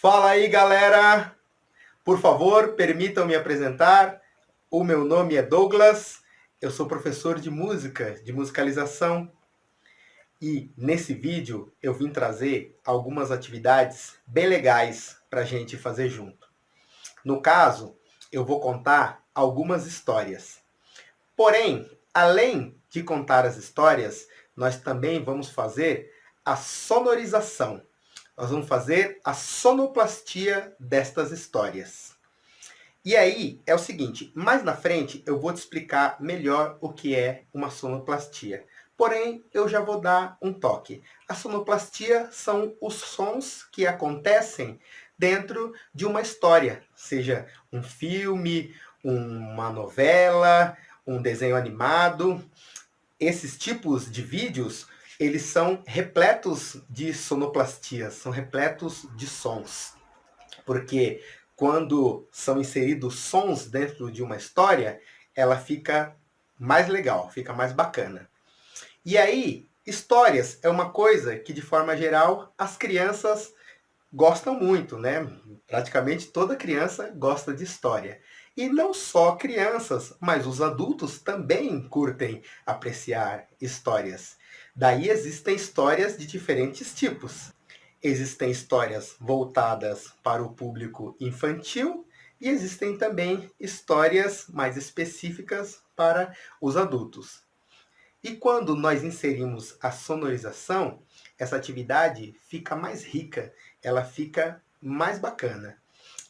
Fala aí, galera! Por favor, permitam me apresentar. O meu nome é Douglas, eu sou professor de música, de musicalização. E nesse vídeo eu vim trazer algumas atividades bem legais para a gente fazer junto. No caso, eu vou contar algumas histórias. Porém, além de contar as histórias, nós também vamos fazer a sonorização. Nós vamos fazer a sonoplastia destas histórias. E aí, é o seguinte, mais na frente eu vou te explicar melhor o que é uma sonoplastia. Porém, eu já vou dar um toque. A sonoplastia são os sons que acontecem dentro de uma história, seja um filme, uma novela, um desenho animado. Esses tipos de vídeos, eles são repletos de sonoplastias, são repletos de sons. Porque quando são inseridos sons dentro de uma história, ela fica mais legal, fica mais bacana. E aí, histórias é uma coisa que, de forma geral, as crianças gostam muito, né? Praticamente toda criança gosta de história. E não só crianças, mas os adultos também curtem apreciar histórias. Daí existem histórias de diferentes tipos. Existem histórias voltadas para o público infantil e existem também histórias mais específicas para os adultos. E quando nós inserimos a sonorização, essa atividade fica mais rica, ela fica mais bacana.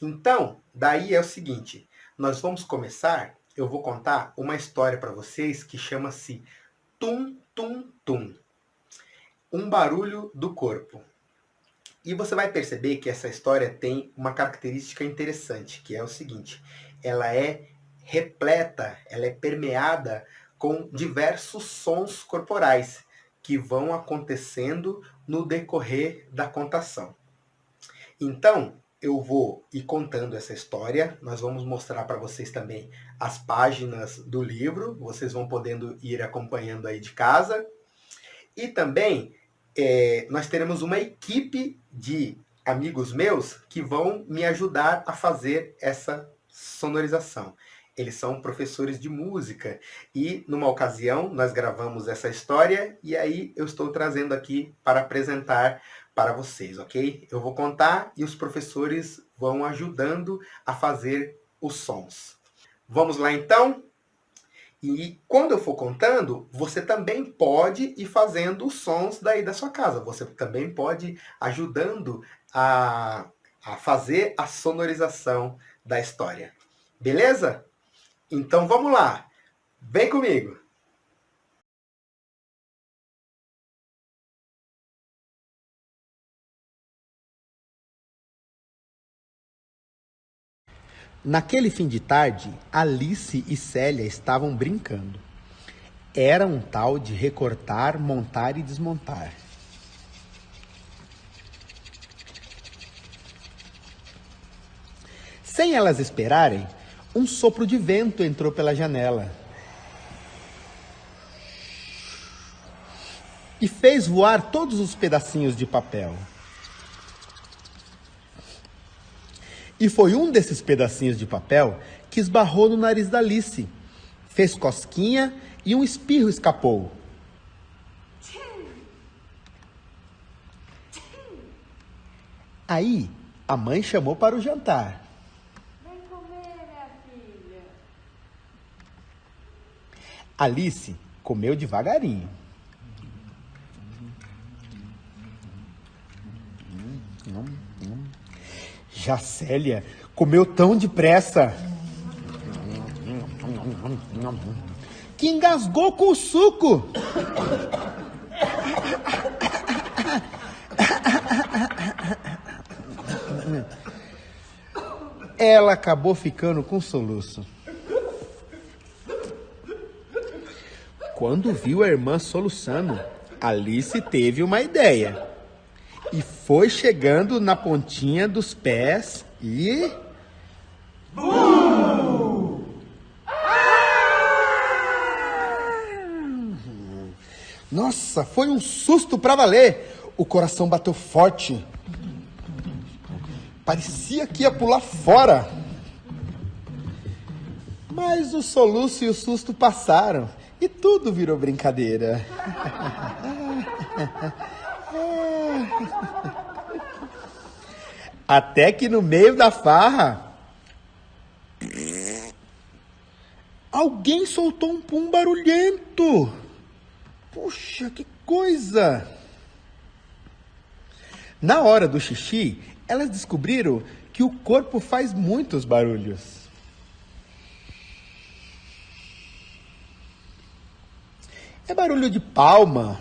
Então, daí é o seguinte, nós vamos começar, eu vou contar uma história para vocês que chama-se Tum Tum Tum, um barulho do corpo. E você vai perceber que essa história tem uma característica interessante, que é o seguinte, ela é repleta, ela é permeada com diversos sons corporais que vão acontecendo no decorrer da contação. Então, eu vou ir contando essa história, nós vamos mostrar para vocês também as páginas do livro, vocês vão podendo ir acompanhando aí de casa. E também nós teremos uma equipe de amigos meus que vão me ajudar a fazer essa sonorização. Eles são professores de música e, numa ocasião, nós gravamos essa história e aí eu estou trazendo aqui para apresentar para vocês, ok? Eu vou contar e os professores vão ajudando a fazer os sons. Vamos lá, então? E quando eu for contando, você também pode ir fazendo os sons daí da sua casa. Você também pode ir ajudando a fazer a sonorização da história. Beleza? Então vamos lá. Vem comigo. Naquele fim de tarde, Alice e Célia estavam brincando. Era um tal de recortar, montar e desmontar. Sem elas esperarem, um sopro de vento entrou pela janela e fez voar todos os pedacinhos de papel. E foi um desses pedacinhos de papel que esbarrou no nariz da Alice, fez cosquinha e um espirro escapou. Aí, a mãe chamou para o jantar. Vem comer, minha filha. Alice comeu devagarinho. Já Célia comeu tão depressa que engasgou com o suco. Ela acabou ficando com soluço. Quando viu a irmã soluçando, Alice teve uma ideia. E foi chegando na pontinha dos pés e... Nossa, foi um susto pra valer. O coração bateu forte. Parecia que ia pular fora. Mas o soluço e o susto passaram e tudo virou brincadeira. Até que no meio da farra, alguém soltou um pum barulhento. Puxa, que coisa! Na hora do xixi, elas descobriram que o corpo faz muitos barulhos. É barulho de palma,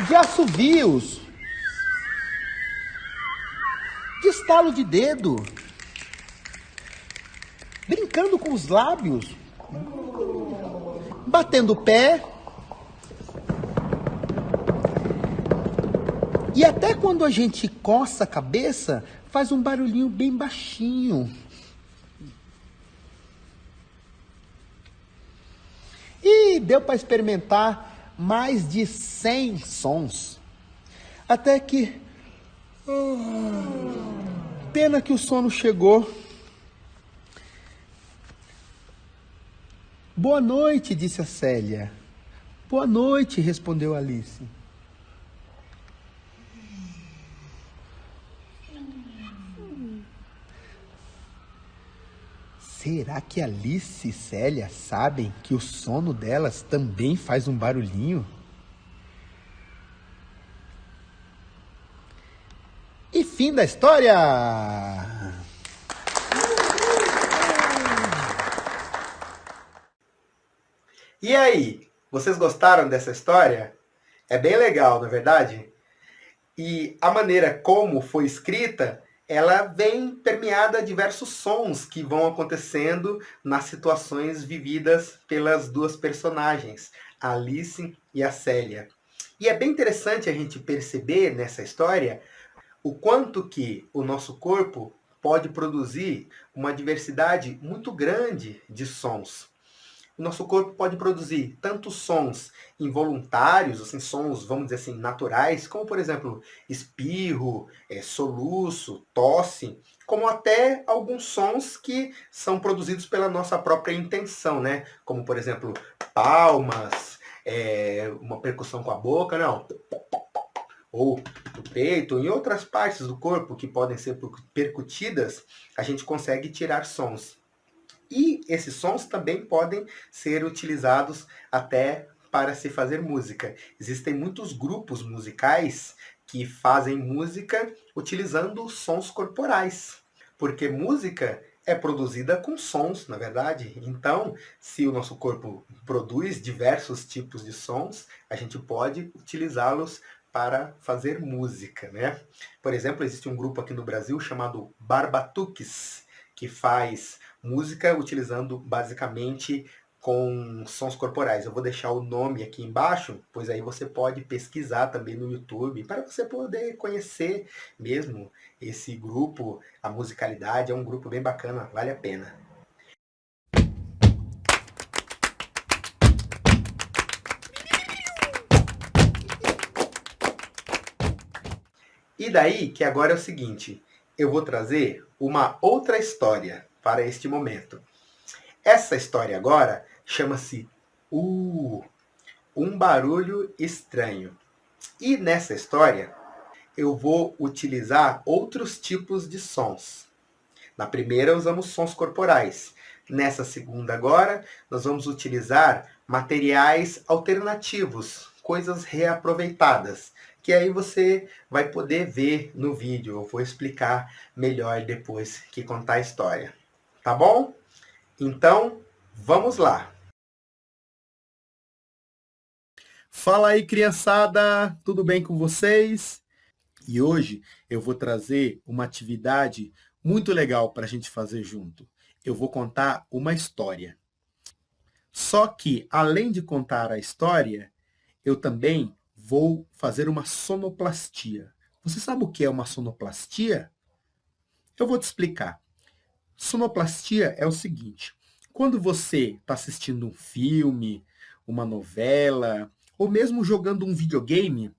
de assovios, de estalo de dedo, brincando com os lábios, batendo o pé. E até quando a gente coça a cabeça, faz um barulhinho bem baixinho. E deu para experimentar mais de 100 sons. Até que... pena que o sono chegou. Boa noite, disse a Célia. Boa noite, respondeu Alice. Será que Alice e Célia sabem que o sono delas também faz um barulhinho? E fim da história! E aí, vocês gostaram dessa história? É bem legal, não é verdade? E a maneira como foi escrita, ela vem permeada de diversos sons que vão acontecendo nas situações vividas pelas duas personagens, a Alice e a Célia. E é bem interessante a gente perceber nessa história o quanto que o nosso corpo pode produzir uma diversidade muito grande de sons. O nosso corpo pode produzir tanto sons involuntários, assim, sons, vamos dizer assim, naturais, como, por exemplo, espirro, soluço, tosse, como até alguns sons que são produzidos pela nossa própria intenção, né? Como, por exemplo, palmas, uma percussão com a boca, não, ou o peito, em outras partes do corpo que podem ser percutidas, a gente consegue tirar sons. E esses sons também podem ser utilizados até para se fazer música. Existem muitos grupos musicais que fazem música utilizando sons corporais, porque música é produzida com sons, na verdade. Então, se o nosso corpo produz diversos tipos de sons, a gente pode utilizá-los para fazer música, né? Por exemplo, existe um grupo aqui no Brasil chamado Barbatuques, que faz música utilizando basicamente com sons corporais. Eu vou deixar o nome aqui embaixo, pois aí você pode pesquisar também no YouTube, para você poder conhecer mesmo esse grupo, a musicalidade. É um grupo bem bacana, vale a pena. E daí que agora é o seguinte, eu vou trazer uma outra história para este momento. Essa história agora chama-se Um Barulho Estranho. E nessa história eu vou utilizar outros tipos de sons. Na primeira usamos sons corporais. Nessa segunda agora nós vamos utilizar materiais alternativos, coisas reaproveitadas, que aí você vai poder ver no vídeo. Eu vou explicar melhor depois que contar a história. Tá bom? Então, vamos lá. Fala aí, criançada! Tudo bem com vocês? E hoje eu vou trazer uma atividade muito legal para a gente fazer junto. Eu vou contar uma história. Só que, além de contar a história, eu também vou fazer uma sonoplastia. Você sabe o que é uma sonoplastia? Eu vou te explicar. Sonoplastia é o seguinte: quando você está assistindo um filme, uma novela, ou mesmo jogando um videogame,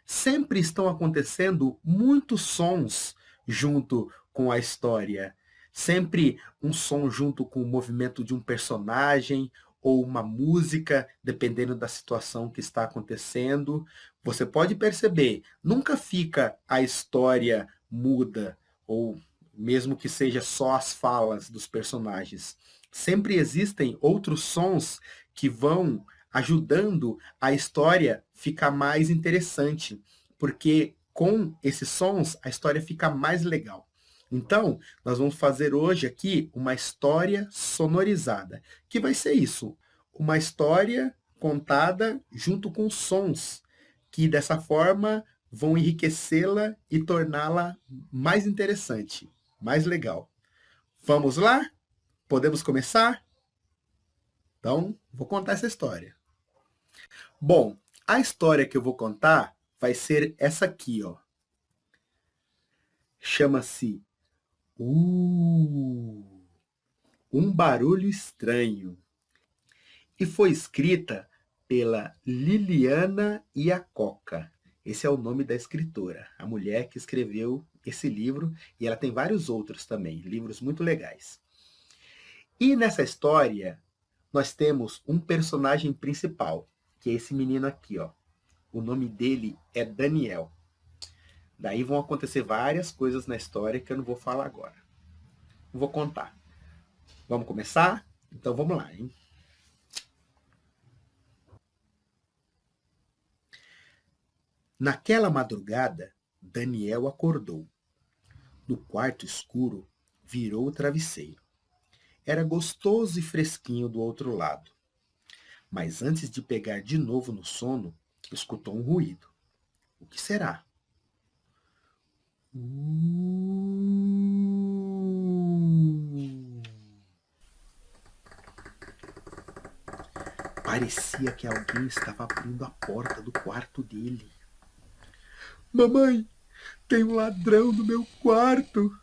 Sempre estão acontecendo muitos sons junto com a história. Sempre um som junto com o movimento de um personagem ou uma música, dependendo da situação que está acontecendo. Você pode perceber, nunca fica a história muda ou mesmo que seja só as falas dos personagens. Sempre existem outros sons que vão ajudando a história ficar mais interessante, porque com esses sons a história fica mais legal. Então, nós vamos fazer hoje aqui uma história sonorizada, que vai ser isso, uma história contada junto com sons, que dessa forma vão enriquecê-la e torná-la mais interessante, mais legal. Vamos lá? Podemos começar? Então, vou contar essa história. Bom, a história que eu vou contar vai ser essa aqui, ó. Chama-se Um Barulho Estranho. E foi escrita pela Liliana Iacocca. Esse é o nome da escritora, a mulher que escreveu esse livro, e ela tem vários outros também, livros muito legais. E nessa história, nós temos um personagem principal, que é esse menino aqui, ó. O nome dele é Daniel. Daí vão acontecer várias coisas na história que eu não vou falar agora. Vou contar. Vamos começar? Então vamos lá, hein? Naquela madrugada, Daniel acordou. No quarto escuro, virou o travesseiro. Era gostoso e fresquinho do outro lado. Mas antes de pegar de novo no sono, escutou um ruído. O que será? Parecia que alguém estava abrindo a porta do quarto dele. Mamãe, tem um ladrão no meu quarto.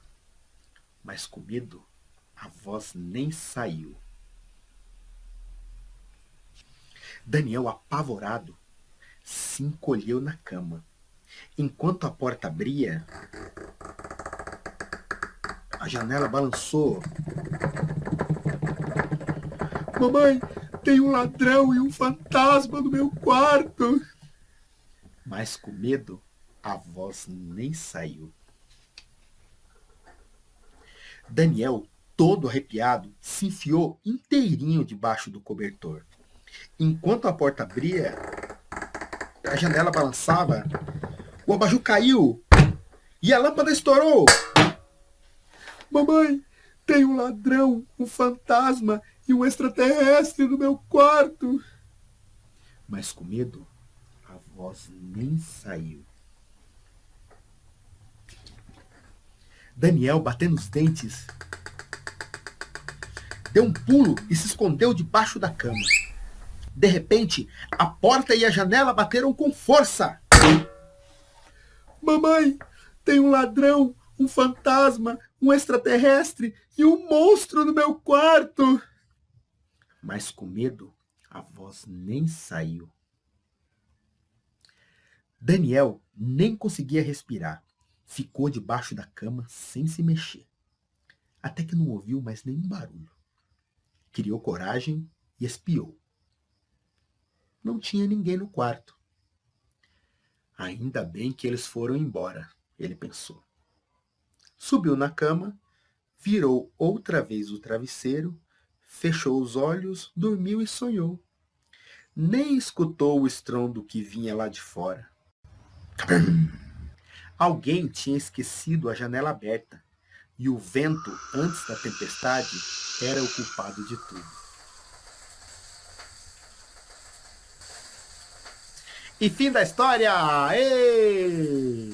Mas com medo, a voz nem saiu. Daniel, apavorado, se encolheu na cama. Enquanto a porta abria, a janela balançou. Mamãe, tem um ladrão e um fantasma no meu quarto. Mas com medo, a voz nem saiu. Daniel, todo arrepiado, se enfiou inteirinho debaixo do cobertor. Enquanto a porta abria, a janela balançava, o abajur caiu e a lâmpada estourou. Mamãe, tem um ladrão, um fantasma e um extraterrestre no meu quarto. Mas com medo, a voz nem saiu. Daniel, batendo os dentes, deu um pulo e se escondeu debaixo da cama. De repente, a porta e a janela bateram com força. Mamãe, tem um ladrão, um fantasma, um extraterrestre e um monstro no meu quarto. Mas com medo, a voz nem saiu. Daniel nem conseguia respirar. Ficou debaixo da cama sem se mexer. Até que não ouviu mais nenhum barulho. Criou coragem e espiou. Não tinha ninguém no quarto. Ainda bem que eles foram embora, ele pensou. Subiu na cama, virou outra vez o travesseiro, fechou os olhos, dormiu e sonhou. Nem escutou o estrondo que vinha lá de fora. Alguém tinha esquecido a janela aberta, e o vento, antes da tempestade, era o culpado de tudo. E fim da história! Êêê!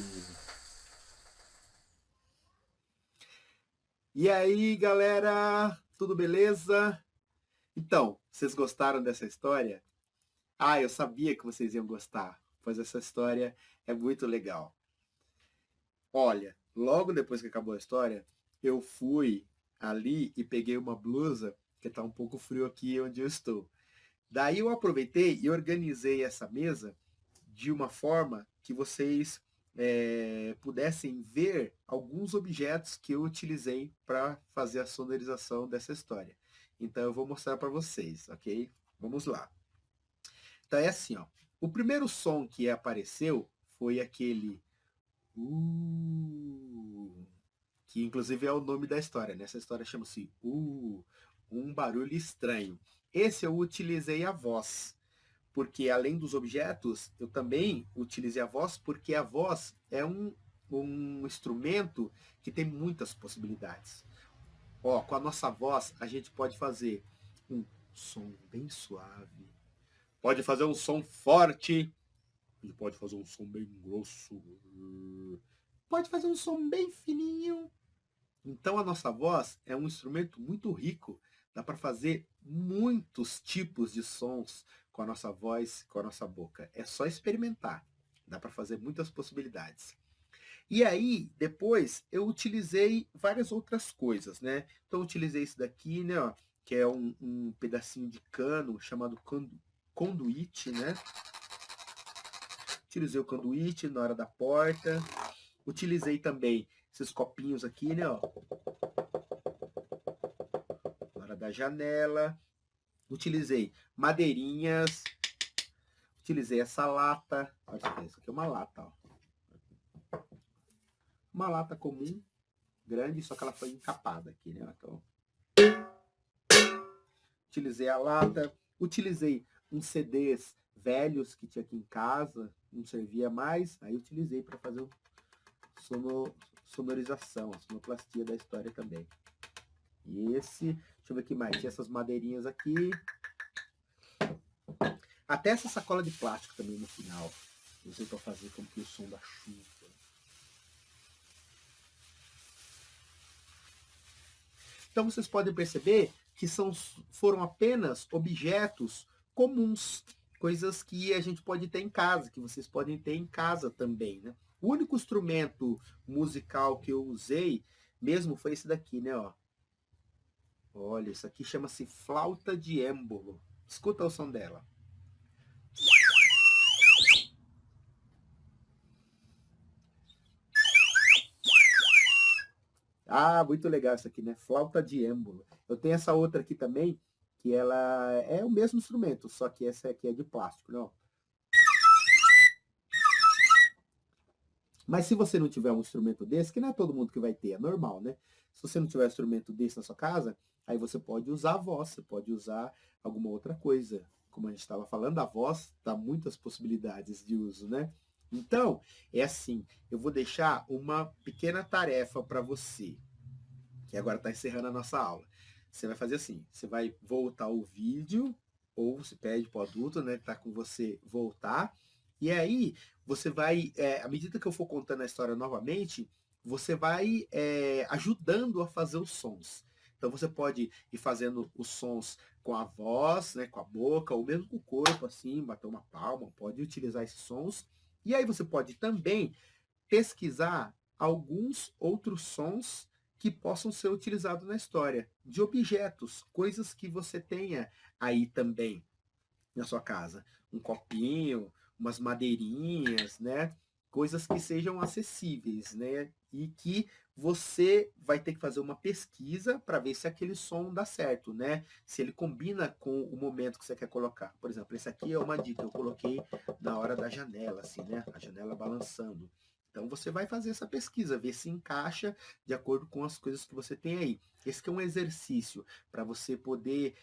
E aí, galera? Tudo beleza? Então, vocês gostaram dessa história? Ah, eu sabia que vocês iam gostar, pois essa história é muito legal. Olha, logo depois que acabou a história, eu fui ali e peguei uma blusa, que tá um pouco frio aqui onde eu estou. Daí eu aproveitei e organizei essa mesa de uma forma que vocês pudessem ver alguns objetos que eu utilizei para fazer a sonorização dessa história. Então eu vou mostrar para vocês, ok? Vamos lá. Então é assim, ó. O primeiro som que apareceu foi aquele que inclusive é o nome da história, né? Essa história chama-se um barulho estranho. Esse eu utilizei a voz, porque além dos objetos, eu também utilizei a voz, porque a voz é um instrumento que tem muitas possibilidades. Ó, com a nossa voz, a gente pode fazer um som bem suave, pode fazer um som forte, ele pode fazer um som bem grosso, pode fazer um som bem fininho. Então a nossa voz é um instrumento muito rico, dá para fazer muitos tipos de sons com a nossa voz, com a nossa boca. É só experimentar, dá para fazer muitas possibilidades. E aí, depois, eu utilizei várias outras coisas, né? Então eu utilizei isso daqui, né, ó, que é um pedacinho de cano chamado conduíte, né? Utilizei o conduíte na hora da porta. Utilizei também esses copinhos aqui, né, ó, na hora da janela. Utilizei madeirinhas. Utilizei essa lata. Olha isso aqui é uma lata, ó. Uma lata comum, grande, só que ela foi encapada aqui, né? Então, utilizei a lata. Utilizei uns CDs velhos que tinha aqui em casa, não servia mais. Aí utilizei para fazer sonorização, a sonoplastia da história também. E esse, deixa eu ver o que mais, tinha essas madeirinhas aqui. Até essa sacola de plástico também no final. Usei para fazer como que o som da chuva. Então vocês podem perceber que foram apenas objetos comuns, coisas que a gente pode ter em casa, que vocês podem ter em casa também, né? O único instrumento musical que eu usei mesmo foi esse daqui, né, ó. Olha, isso aqui chama-se flauta de êmbolo. Escuta o som dela. Ah, muito legal isso aqui, né? Flauta de êmbolo. Eu tenho essa outra aqui também, que ela é o mesmo instrumento, só que essa aqui é de plástico, não? Mas se você não tiver um instrumento desse, que não é todo mundo que vai ter, é normal, né? Se você não tiver um instrumento desse na sua casa, aí você pode usar a voz, você pode usar alguma outra coisa. Como a gente estava falando, a voz dá muitas possibilidades de uso, né? Então, é assim, eu vou deixar uma pequena tarefa para você, que agora está encerrando a nossa aula. Você vai fazer assim, você vai voltar o vídeo, ou você pede para o adulto, né, que está com você, voltar, e aí você vai, à medida que eu for contando a história novamente, você vai ajudando a fazer os sons. Então você pode ir fazendo os sons com a voz, né, com a boca, ou mesmo com o corpo, assim, bater uma palma, pode utilizar esses sons. E aí você pode também pesquisar alguns outros sons que possam ser utilizados na história, de objetos, coisas que você tenha aí também na sua casa. Um copinho, umas madeirinhas, né? Coisas que sejam acessíveis, né? E que você vai ter que fazer uma pesquisa para ver se aquele som dá certo, né? Se ele combina com o momento que você quer colocar. Por exemplo, esse aqui é uma dica, eu coloquei na hora da janela, assim, né? A janela balançando. Então você vai fazer essa pesquisa, ver se encaixa de acordo com as coisas que você tem aí. Esse aqui é um exercício para você poder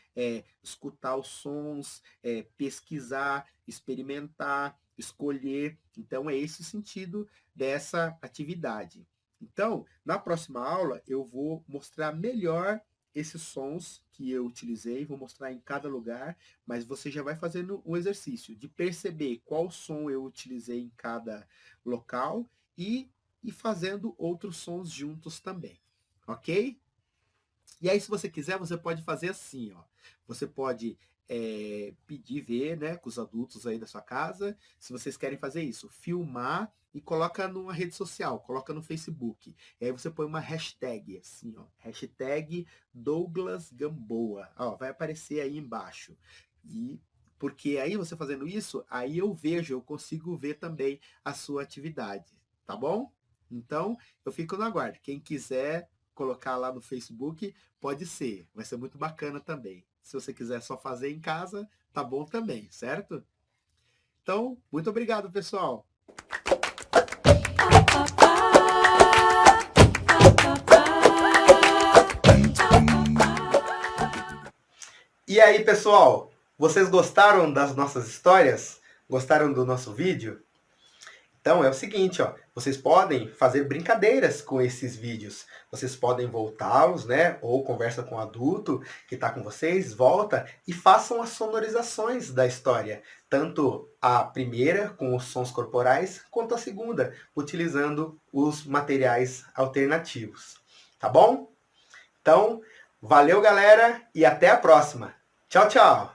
escutar os sons, pesquisar, experimentar, escolher. Então é esse o sentido dessa atividade. Então, na próxima aula, eu vou mostrar melhor esses sons que eu utilizei, vou mostrar em cada lugar, mas você já vai fazendo um exercício de perceber qual som eu utilizei em cada local e fazendo outros sons juntos também, ok? E aí, se você quiser, você pode fazer assim, ó. Você pode pedir ver, né, com os adultos aí da sua casa, se vocês querem fazer isso, filmar e coloca numa rede social, coloca no Facebook. E aí você põe uma hashtag, assim, ó, hashtag Douglas Gamboa. Ó, vai aparecer aí embaixo. E Porque aí você fazendo isso, aí eu consigo ver também a sua atividade, tá bom? Então, eu fico no aguardo. Quem quiser colocar lá no Facebook, pode ser. Vai ser muito bacana também. Se você quiser só fazer em casa, tá bom também, certo? Então, muito obrigado, pessoal. E aí, pessoal, vocês gostaram das nossas histórias? Gostaram do nosso vídeo? Então é o seguinte, ó, vocês podem fazer brincadeiras com esses vídeos. Vocês podem voltá-los, né? Ou conversa com o adulto que está com vocês, volta e façam as sonorizações da história. Tanto a primeira, com os sons corporais, quanto a segunda, utilizando os materiais alternativos. Tá bom? Então, valeu, galera, e até a próxima. Tchau, tchau!